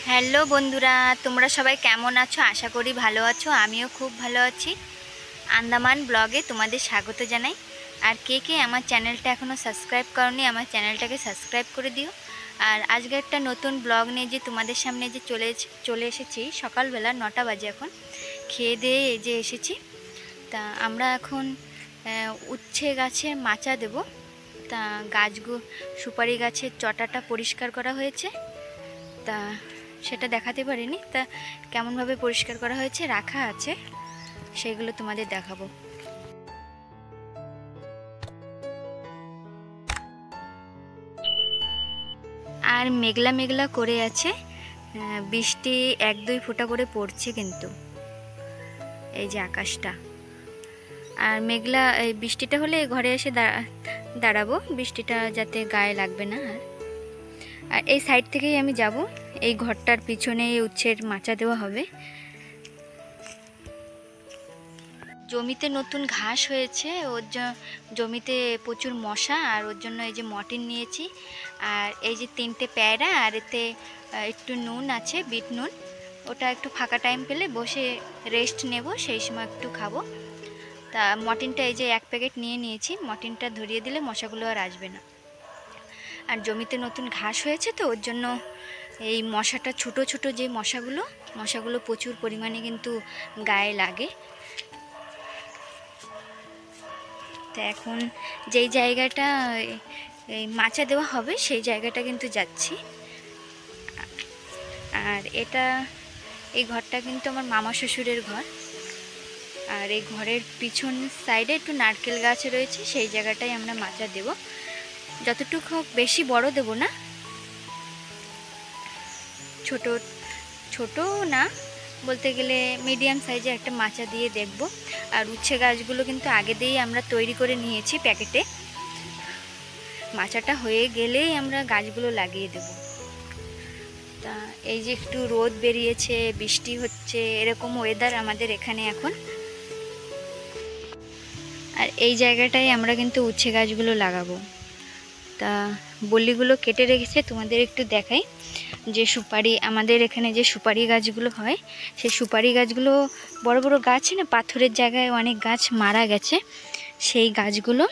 Hello বন্ধুরা, তোমরা সবাই কেমন আছো? আশা করি ভালো আছো। আমিও খুব ভালো আছি। আন্দামান ব্লগে তোমাদের স্বাগত জানাই। আর কে কে আমার চ্যানেলটা এখনও সাবস্ক্রাইব করনি, আমার চ্যানেলটাকে সাবস্ক্রাইব করে দিও। আর আজকে একটা নতুন ব্লগ নিয়ে যে তোমাদের সামনে যে চলে এসেছি। সকালবেলা 9টা বাজে এখন, খেয়ে দিয়ে এই যে এসেছি। তা আমরা এখন উচ্ছে গাছের মাচা দেব। তা সুপারি গাছের চটাটা পরিষ্কার করা হয়েছে, তা সেটা দেখাতে পারিনি। তা কেমনভাবে পরিষ্কার করা হয়েছে রাখা আছে, সেগুলো তোমাদের দেখাবো। আর মেঘলা মেঘলা করে আছে, বৃষ্টি 1-2 ফোঁটা করে পড়ছে কিন্তু এই যে আকাশটা। আর মেঘলা, এই বৃষ্টিটা হলে ঘরে এসে দাঁড়াবো, বৃষ্টিটা যাতে গায়ে লাগবে না। আর এই সাইড থেকেই আমি যাব। এই ঘরটার পিছনে উচ্ছের মাচা দেওয়া হবে। জমিতে নতুন ঘাস হয়েছে, জমিতে প্রচুর মশা, আর ওর জন্য এই যে মর্টিন নিয়েছি। আর এই যে 3টে পেয়ারা, আর এতে একটু নুন আছে, বিট নুন। ওটা একটু ফাঁকা টাইম পেলে বসে রেস্ট নেব, সেই সময় একটু খাবো। তা মর্টিনটা এই যে 1 প্যাকেট নিয়ে নিয়েছি। মর্টিনটা ধরিয়ে দিলে মশাগুলো আর আসবে না। আর জমিতে নতুন ঘাস হয়েছে তো ওর জন্য এই মশাটা, ছোট ছোট যে মশাগুলো প্রচুর পরিমাণে কিন্তু গায়ে লাগে। তো এখন যেই জায়গাটা এই মাচা দেওয়া হবে সেই জায়গাটা কিন্তু যাচ্ছি। আর এই ঘরটা কিন্তু আমার মামা শ্বশুরের ঘর। আর এই ঘরের পিছন সাইডে একটু নারকেল গাছ রয়েছে, সেই জায়গাটাই আমরা মাচা দেব। যতটুকু, বেশি বড় দেব না, ছোট না বলতে গেলে মিডিয়াম সাইজে একটা মাচা দিয়ে দেখব। আর উচ্ছে গাছগুলো কিন্তু আগে দিয়েই আমরা তৈরি করে নিয়েছি প্যাকেটে। মাচাটা হয়ে গেলেই আমরা গাছগুলো লাগিয়ে দেব। তা এই যে একটু রোদ বেরিয়েছে, বৃষ্টি হচ্ছে, এরকম ওয়েদার আমাদের এখানে এখন। আর এই জায়গাটায় আমরা কিন্তু উচ্ছে গাছগুলো লাগাবো। তা বল্লিগুলো কেটে রেখেছে, তোমাদের একটু দেখাই। যে সুপারি, আমাদের এখানে যে সুপারি গাছগুলো হয়, সেই সুপারি গাছগুলো বড় বড় গাছ না, পাথরের জায়গায় অনেক গাছ মারা গেছে। সেই গাছগুলো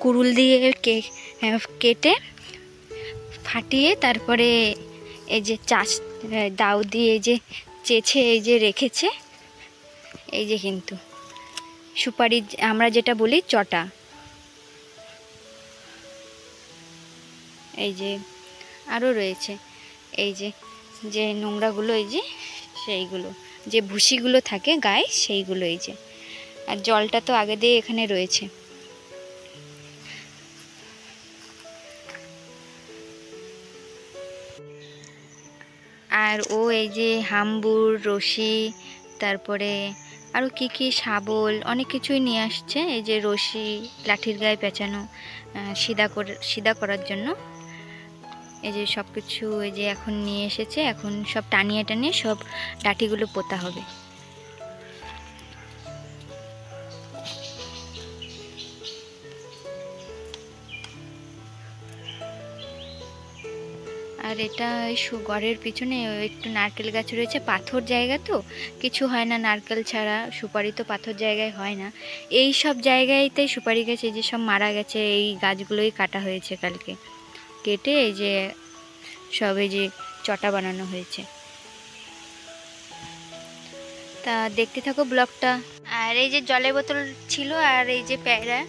কুড়ুল দিয়ে কেটে ফাটিয়ে তারপরে এই যে দাউ দিয়ে এই যে চেঁচে এই যে রেখেছে। এই যে কিন্তু সুপারি, আমরা যেটা বলি চটা। এই যে আরও রয়েছে, এই যে নোংরাগুলো, এই যে সেইগুলো, যে ভুসিগুলো থাকে গায়ে, সেইগুলো এই যে। আর জলটা তো আগে দিয়ে এখানে রয়েছে। আর ও এই যে হাম্বুর, রশি, তারপরে আরও কি শাবল, অনেক কিছুই নিয়ে আসছে। এই যে রশি, লাঠির গায়ে পেঁচানো, সিধা করার জন্য। এই যে সব কিছু এই যে এখন নিয়ে এসেছে। এখন সব টানিয়ে সব লাঠিগুলো পোতা হবে। আর এটা ঘরের পিছনে একটু নারকেল গাছ রয়েছে, পাথর জায়গা তো কিছু হয় না নারকেল ছাড়া। সুপারি তো পাথর জায়গায় হয় না। এই সব জায়গায়তে সুপারি গাছ এই যে সব মারা গেছে, এই গাছগুলোই কাটা হয়েছে কালকে, কেটে এই যে সব এই যে চটা বানানো হয়েছে। তা দেখতে থাকো ব্লগটা। আর এই যে জলের বোতল ছিল, আর এই যে পেয়ারা,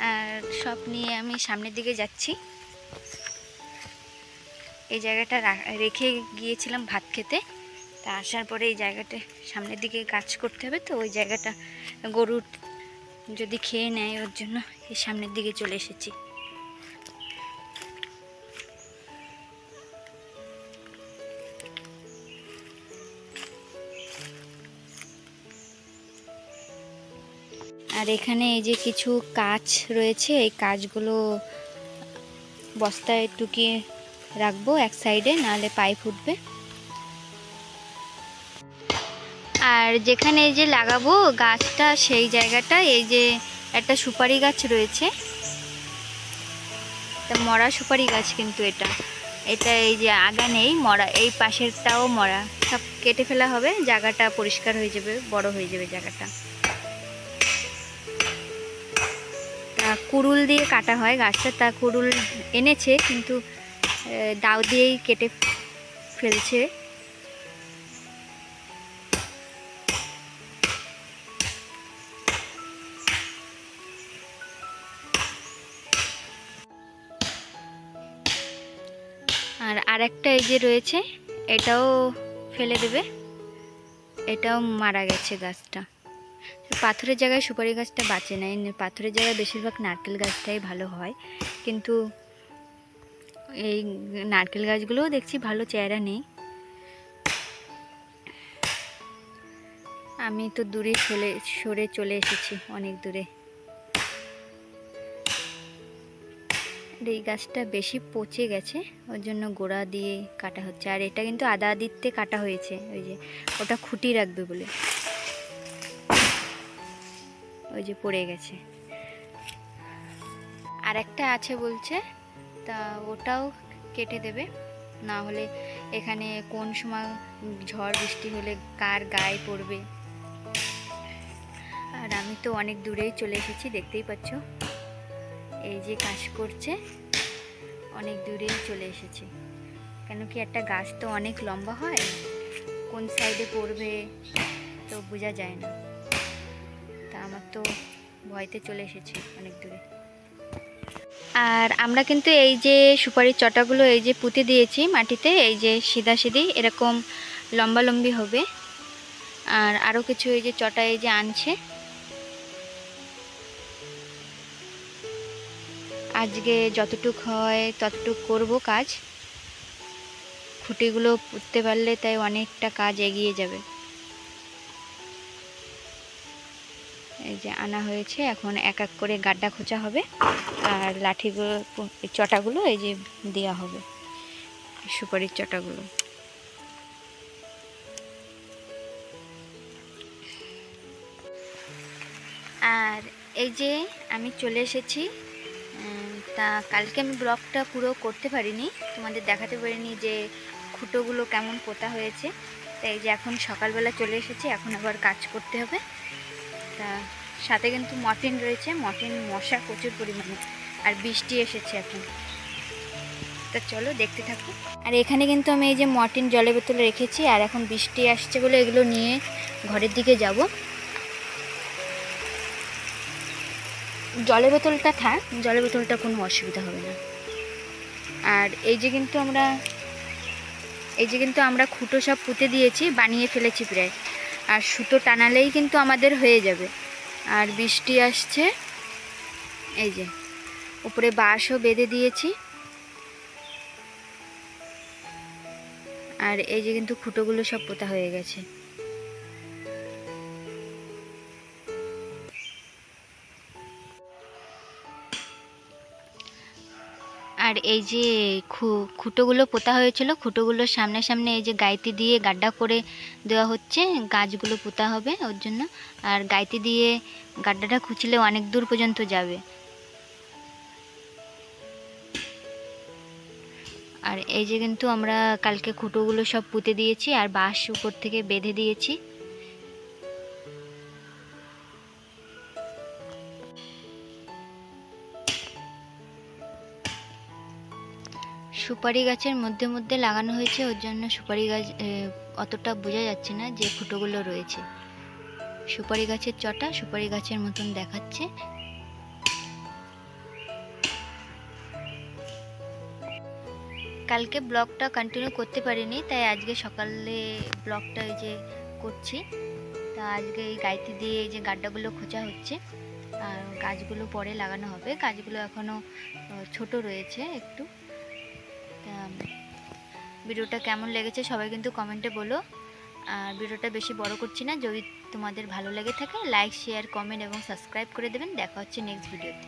আর সব নিয়ে আমি সামনের দিকে যাচ্ছি। এই জায়গাটা রেখে গিয়েছিলাম ভাত খেতে। তা আসার পরে এই জায়গাটা সামনের দিকে গাছ করতে হবে, তো ওই জায়গাটা গরু যদি খেয়ে নেয় ওর জন্য এই সামনের দিকে চলে এসেছি। আর এখানে এই যে কিছু কাঁচ রয়েছে, এই কাঁচগুলো বস্তায় টুকিয়ে রাখবো এক সাইডে, নাহলে পাইপ উঠবে। আর যেখানে এই যে লাগাবো গাছটা, সেই জায়গাটা এই যে একটা সুপারি গাছ রয়েছে, তা মরা সুপারি গাছ কিন্তু এটা। এটা এই যে আগা নেই, মরা, এই পাশেরটাও মরা, সব কেটে ফেলা হবে, জায়গাটা পরিষ্কার হয়ে যাবে, বড় হয়ে যাবে জায়গাটা। তা কুড়ুল দিয়ে কাটা হয় গাছটা, তা কুড়ুল এনেছে কিন্তু দাও দিয়েই কেটে ফেলছে। আর আরেকটা এই যে রয়েছে, এটাও ফেলে দেবে, এটাও মারা গেছে গাছটা। পাথরের জায়গায় সুপারি গাছটা বাঁচে না, পাথরের জায়গায় বেশিরভাগ নারকেল গাছটাই ভালো হয়, কিন্তু এই নারকেল গাছগুলোও দেখছি ভালো চেহারা নেই। আমি তো দূরে সরে চলে এসেছি, অনেক দূরে। এই গাছটা বেশি পচে গেছে, ওর জন্য গোড়া দিয়ে কাটা হচ্ছে। আর এটা কিন্তু আদা দিতে কাটা হয়েছে, ওই যে ওটা খুঁটি রাখবে বলে, ওই যে পড়ে গেছে। আর একটা আছে বলছে, তা ওটাও কেটে দেবে, না হলে এখানে কোন সময় ঝড় বৃষ্টি হলে কার গায়ে পড়বে। আর আমি তো অনেক দূরেই চলে এসেছি, দেখতেই পাচ্ছ, এই যে কাজ করছে, অনেক দূরেই চলে এসেছি। কেন কি একটা গাছ তো অনেক লম্বা হয়, কোন সাইডে পড়বে তো বোঝা যায় না, তা আমার তো ভয়তে চলে এসেছি অনেক দূরে। আর আমরা কিন্তু এই যে সুপারির চটাগুলো এই যে পুঁতে দিয়েছি মাটিতে, এই যে সিধাসিধি এরকম লম্বালম্বি হবে। আর আরও কিছু এই যে চটা এই যে আনছে, আজকে যতটুক হয় ততটুক করব কাজ। খুঁটিগুলো পুঁততে পারলে তাই অনেকটা কাজ এগিয়ে যাবে। এই যে আনা হয়েছে, এখন এক এক করে গাড্ডা খোঁচা হবে, আর লাঠিগুলো চটাগুলো এই যে দেওয়া হবে, সুপারির চটাগুলো। আর এই যে আমি চলে এসেছি, তা কালকে আমি ব্লগটা পুরো করতে পারিনি, তোমাদের দেখাতে পারিনি যে খুঁটোগুলো কেমন পোতা হয়েছে। তাই এই যে এখন সকালবেলা চলে এসেছি, এখন আবার কাজ করতে হবে। তা সাথে কিন্তু মর্টিন রয়েছে, মর্টিন মশা প্রচুর পরিমাণে, আর বৃষ্টি এসেছে এখন। তা চলো দেখতে থাকো। আর এখানে কিন্তু আমি এই যে মর্টিন জলের বোতলে রেখেছি, আর এখন বৃষ্টি আসছে বলে এগুলো নিয়ে ঘরের দিকে যাব। জলের বোতলটা থাক, জলের বোতলটা কোনো অসুবিধা হবে না। আর এই যে কিন্তু আমরা খুঁটো সব পুঁতে দিয়েছি, বানিয়ে ফেলেছি প্রায়। আর সুতো টানালেই কিন্তু আমাদের হয়ে যাবে। আর বৃষ্টি আসছে, এই যে উপরে বাঁশও বেঁধে দিয়েছি। আর এই যে কিন্তু খুঁটোগুলো সব পোতা হয়ে গেছে। আর এই যে খুঁটোগুলো পোতা হয়েছিল, খুঁটোগুলোর সামনে সামনে এই যে গাইতি দিয়ে গাড্ডা করে দেওয়া হচ্ছে, গাছগুলো পোতা হবে ওর জন্য। আর গাইতি দিয়ে গাড্ডাটা খুঁচলে অনেক দূর পর্যন্ত যাবে। আর এই যে কিন্তু আমরা কালকে খুঁটোগুলো সব পুঁতে দিয়েছি, আর বাঁশ উপর থেকে বেঁধে দিয়েছি। সুপারি গাছের মধ্যে মধ্যে লাগানো হয়েছে, ওর জন্য সুপারি গাছ অতটা বোঝা যাচ্ছে না যে খুঁটোগুলো রয়েছে। সুপারি গাছের চটা সুপারি গাছের মতন দেখাচ্ছে। কালকে ব্লগটা কন্টিনিউ করতে পারিনি, তাই আজকে সকালে ব্লগটা এই যে করছি। তা আজকে এই গাইতি দিয়ে এই যে গাড্ডাগুলো খোঁচা হচ্ছে, আর গাছগুলো পরে লাগানো হবে। গাছগুলো এখনও ছোট রয়েছে একটু। তা ভিডিওটা কেমন লেগেছে সবাই কিন্তু কমেন্টে বলো। আর ভিডিওটা বেশি বড় করছি না, যদি তোমাদের ভালো লেগে থাকে লাইক, শেয়ার, কমেন্ট এবং সাবস্ক্রাইব করে দেবেন। দেখা হচ্ছে নেক্সট ভিডিওতে।